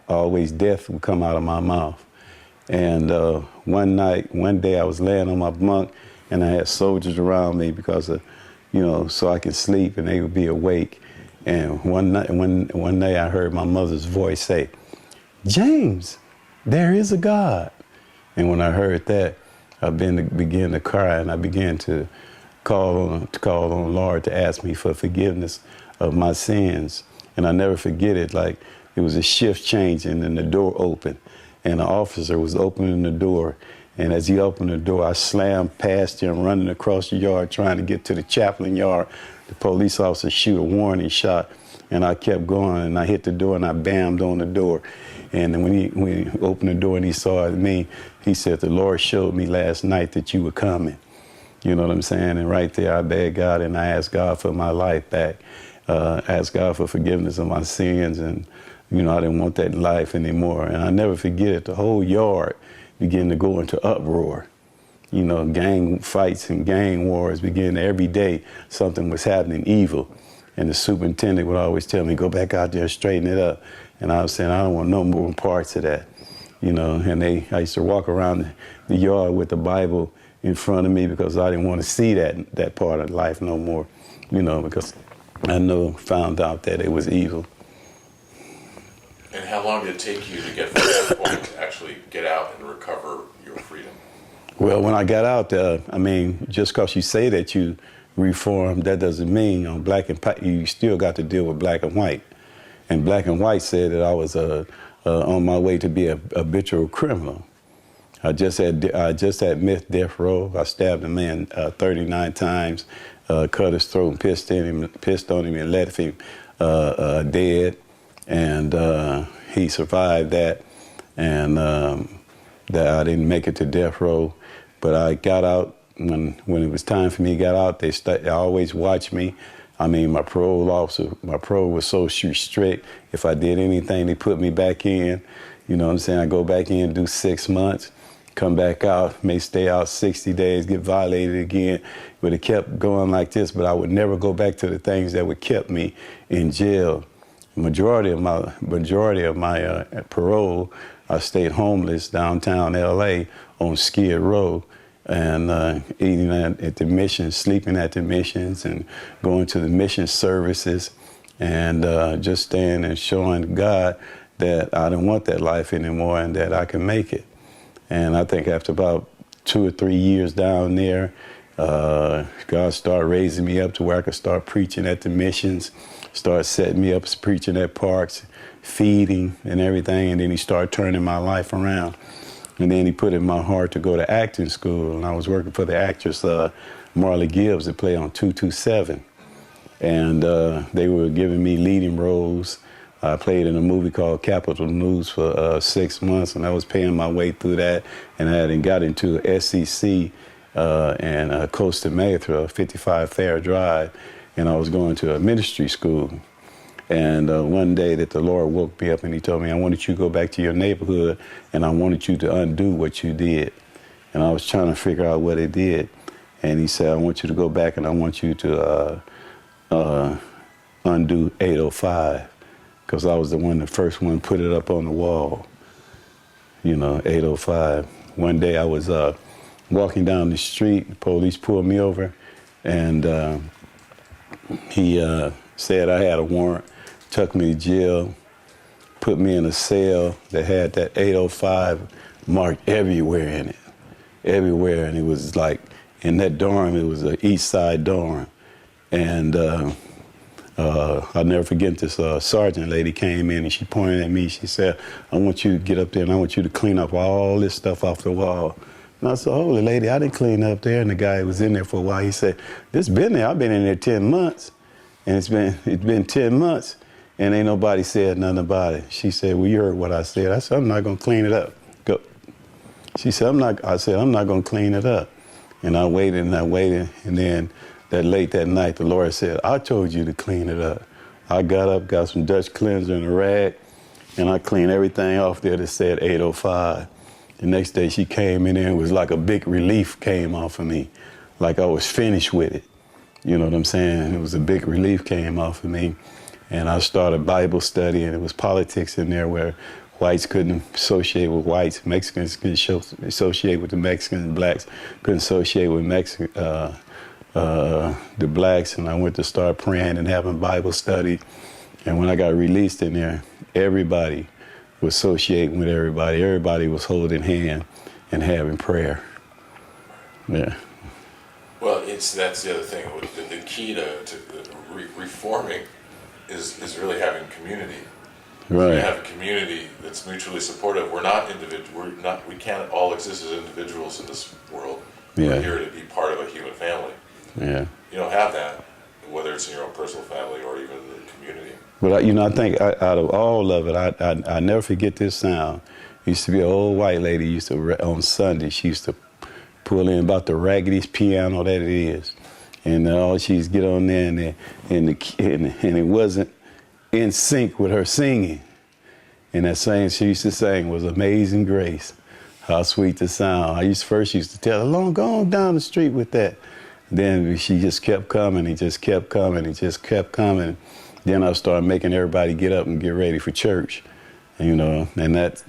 always death would come out of my mouth. And one day I was laying on my bunk, and I had soldiers around me because of, so I could sleep and they would be awake. And one day I heard my mother's voice say, "James, there is a God." And when I heard that, I began to cry, and I began to call on Lord to ask me for forgiveness of my sins. And I never forget it. Like it was a shift changing, and the door opened, and the officer was opening the door. And as he opened the door, I slammed past him, running across the yard, trying to get to the chaplain yard. The police officer shoot a warning shot, and I kept going, and I hit the door, and I bammed on the door. And then when he opened the door and he saw me, he said, "The Lord showed me last night that you were coming." You know what I'm saying? And right there, I begged God, and I asked God for my life back. Asked God for forgiveness of my sins, and, I didn't want that life anymore. And I never forget it. The whole yard began to go into uproar. Gang fights and gang wars began every day. Something was happening evil. And the superintendent would always tell me, "Go back out there and straighten it up." And I was saying, "I don't want no more parts of that." And I used to walk around the yard with the Bible in front of me because I didn't want to see that part of life no more, because I found out that it was evil. And how long did it take you to get from that point to actually get out and recover your freedom? Well, when I got out, just because you say that you reformed, that doesn't mean on black and you still got to deal with black and white. And black and white said that I was on my way to be a habitual criminal. I just had missed death row. I stabbed a man 39 times, cut his throat, and pissed on him, and left him dead. And he survived that, and that I didn't make it to death row. But I got out when it was time for me to get out. They always watched me. My parole was so strict. If I did anything, they put me back in. You know what I'm saying? I go back in, do 6 months, come back out, may stay out 60 days, get violated again. But it kept going like this, but I would never go back to the things that would keep me in jail. Majority of my parole, I stayed homeless downtown LA on Skid Row, and eating at the missions, sleeping at the missions, and going to the mission services, and just staying and showing God that I don't want that life anymore and that I can make it. And I think after about 2 or 3 years down there, God started raising me up to where I could start preaching at the missions, start setting me up preaching at parks, feeding and everything, and then he started turning my life around. And then he put it in my heart to go to acting school, and I was working for the actress Marley Gibbs that played on 227. And they were giving me leading roles. I played in a movie called Capital News for 6 months, and I was paying my way through that, and I had got into SEC and Costa Mesa, 55 Fair Drive, and I was going to a ministry school. And one day that the Lord woke me up and he told me, "I wanted you to go back to your neighborhood, and I wanted you to undo what you did." And I was trying to figure out what it did. And he said, "I want you to go back and I want you to undo 805. Because I was the first one put it up on the wall, 805. One day I was walking down the street, the police pulled me over, and he said I had a warrant, took me to jail, put me in a cell that had that 805 marked everywhere in it, everywhere. And it was like, in that dorm, it was an East Side dorm. And I'll never forget this sergeant lady came in and she pointed at me. She said, "I want you to get up there and I want you to clean up all this stuff off the wall." And I said, "Holy lady, I didn't clean up there." And the guy was in there for a while. He said, "This been there. I've been in there 10 months. And it's been 10 months. And ain't nobody said nothing about it." She said, "Well, you heard what I said." I said, "I'm not going to clean it up. Go." She said, I said, "I'm not going to clean it up." And I waited. And then late that night, the Lord said, "I told you to clean it up." I got up, got some Dutch cleanser and a rag, and I cleaned everything off there that said 805. The next day she came in there, and it was like a big relief came off of me, like I was finished with it. You know what I'm saying? It was a big relief came off of me. And I started Bible study, and it was politics in there where Whites couldn't associate with whites. Mexicans couldn't associate with the Mexicans. Blacks couldn't associate with the blacks. And I went to start praying and having Bible study. And when I got released in there, everybody was associating with everybody. Everybody was holding hand and having prayer. Yeah. Well, that's the other thing. The key to reforming is really having community. Right. We have a community that's mutually supportive. We're not individual. We can't all exist as individuals in this world. Yeah. We're here to be part of a human family. Yeah. You don't have that, whether it's in your own personal family or even the community. But I think out of all of it, I never forget this sound. Used to be an old white lady. Used to on Sunday. She used to pull in about the raggediest piano that it is, and all she's get on there and it wasn't in sync with her singing. And that song she used to sing was Amazing Grace. How sweet the sound. I first used to tell her, go on down the street with that. Then she just kept coming and just kept coming and just kept coming. Then I started making everybody get up and get ready for church. And, and that's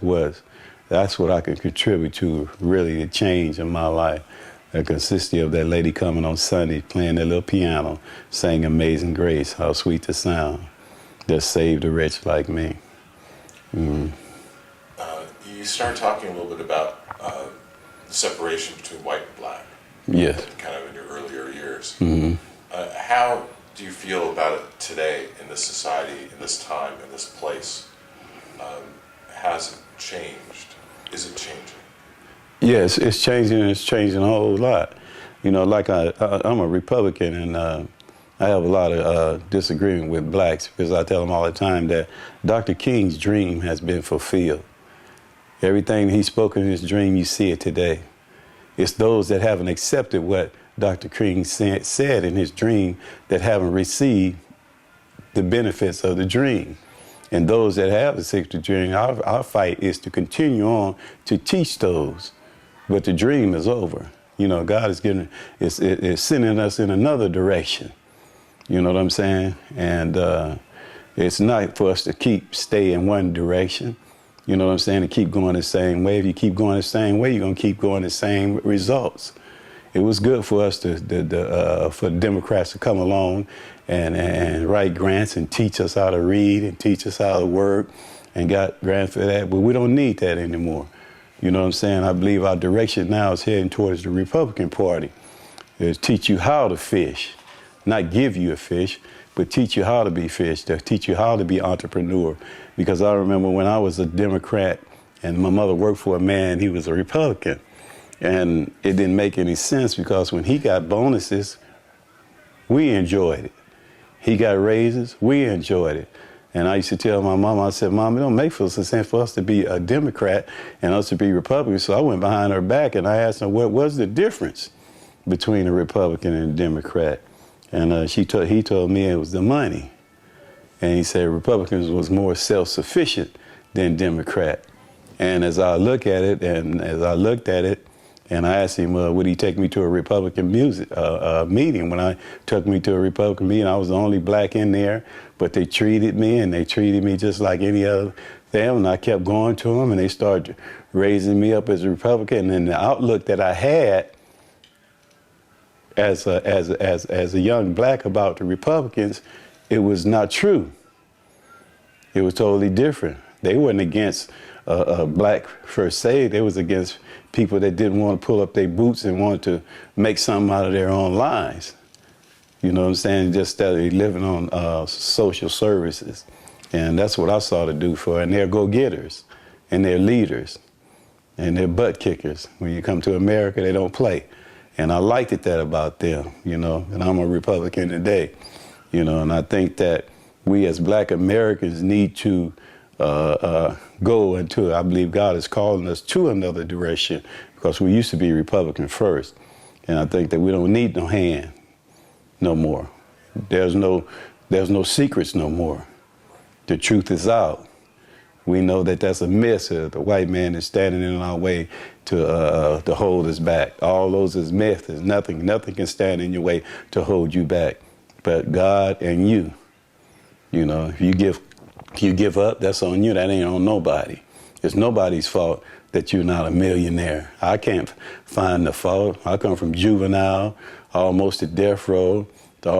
what I could contribute to really the change in my life. That consisted of that lady coming on Sunday, playing that little piano, saying Amazing Grace, how sweet the sound that saved a wretch like me. Mm. You started talking a little bit about the separation between white and black. Yes. Kind of in your earlier years. Mm-hmm. How do you feel about it today in this society, in this time, in this place? Has it changed? Is it changing? Yes, it's changing, and it's changing a whole lot. Like I'm a Republican, and I have a lot of disagreement with blacks because I tell them all the time that Dr. King's dream has been fulfilled. Everything he spoke in his dream, you see it today. It's those that haven't accepted what Dr. King said in his dream that haven't received the benefits of the dream. And those that have accepted the dream, our fight is to continue on to teach those. But the dream is over. God is sending us in another direction. You know what I'm saying? And it's not for us to stay in one direction. You know what I'm saying? To keep going the same way. If you keep going the same way, you're going to keep going the same results. It was good for us for the Democrats to come along and write grants and teach us how to read and teach us how to work and got grants for that. But we don't need that anymore. You know what I'm saying? I believe our direction now is heading towards the Republican Party. Is teach you how to fish, not give you a fish, but teach you how to be fish, to teach you how to be entrepreneur. Because I remember when I was a Democrat and my mother worked for a man, he was a Republican. And it didn't make any sense because when he got bonuses, we enjoyed it. He got raises, we enjoyed it. And I used to tell my mom, I said, Mom, it don't make sense for us to be a Democrat and us to be Republican. So I went behind her back and I asked her, what was the difference between a Republican and a Democrat? And he told me it was the money. And he said Republicans was more self-sufficient than Democrat. And as I looked at it, and I asked him, would he take me to a Republican meeting? When I took me to a Republican meeting, I was the only black in there, but they treated me just like any other them. And I kept going to them, and they started raising me up as a Republican. And the outlook that I had as a young black about the Republicans, it was not true. It was totally different. They weren't against black per se. They was against people that didn't want to pull up their boots and wanted to make something out of their own lives. You know what I'm saying? Just that they living on social services. And that's what I saw to do for. And they're go-getters, and they're leaders, and they're butt kickers. When you come to America, they don't play. And I liked that about them, and I'm a Republican today, and I think that we as black Americans need to go into, I believe God is calling us to another direction because we used to be Republican first. And I think that we don't need no hand no more. There's no secrets no more. The truth is out. We know that that's a myth. The white man is standing in our way to hold us back. All those is myth. There's nothing can stand in your way to hold you back. But God and you, if you give You give up, that's on you. That ain't on nobody. It's nobody's fault that you're not a millionaire. I can't find the fault. I come from juvenile, almost to death row,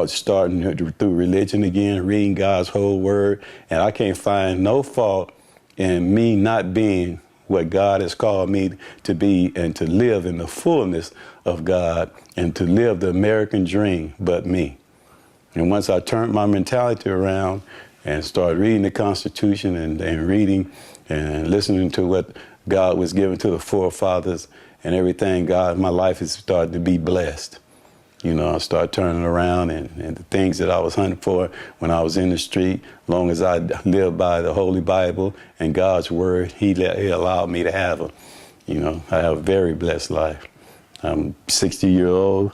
starting through religion again, reading God's whole word, and I can't find no fault in me not being what God has called me to be and to live in the fullness of God and to live the American dream, but me. And once I turned my mentality around and started reading the Constitution and reading and listening to what God was giving to the forefathers and everything, my life has started to be blessed. You know, I started turning around and the things that I was hunting for when I was in the street, long as I lived by the Holy Bible and God's word, he allowed me to have a, you know, I have a very blessed life. I'm 60-year-old.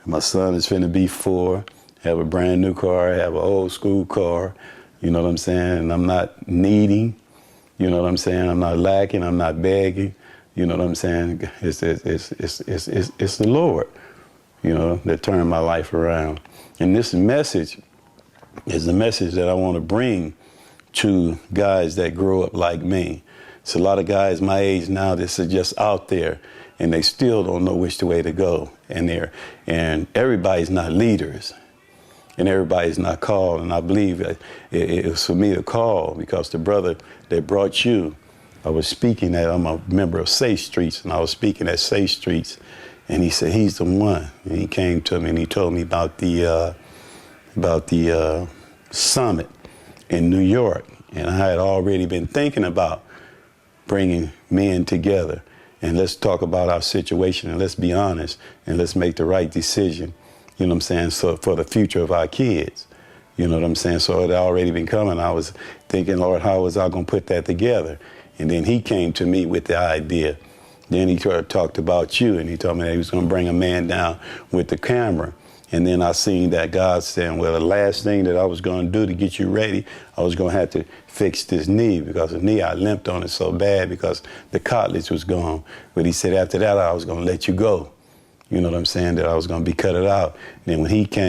My son is finna be 4. Have a brand new car. I have an old school car. You know what I'm saying? And I'm not needing. You know what I'm saying? I'm not lacking. I'm not begging. You know what I'm saying? It's the Lord, you know, that turned my life around. And this message is the message that I want to bring to guys that grow up like me. It's a lot of guys my age now that are just out there and they still don't know which way to go. And everybody's not leaders and everybody's not called. And I believe that it was for me to call because the brother that brought you, I was speaking I'm a member of Safe Streets, and I was speaking at Safe Streets, and he said, he's the one. And he came to me and he told me about the summit in New York. And I had already been thinking about bringing men together. And let's talk about our situation and let's be honest and let's make the right decision, you know what I'm saying, so for the future of our kids. You know what I'm saying? So it had already been coming. I was thinking, Lord, how was I going to put that together? And then he came to me with the idea. Then he talked about you, and he told me that he was going to bring a man down with the camera. And then I seen that God saying, well, the last thing that I was going to do to get you ready, I was going to have to fix this knee, because the knee, I limped on it so bad because the cartilage was gone. But he said after that, I was going to let you go. You know what I'm saying, that I was going to be cut it out. And then when he came,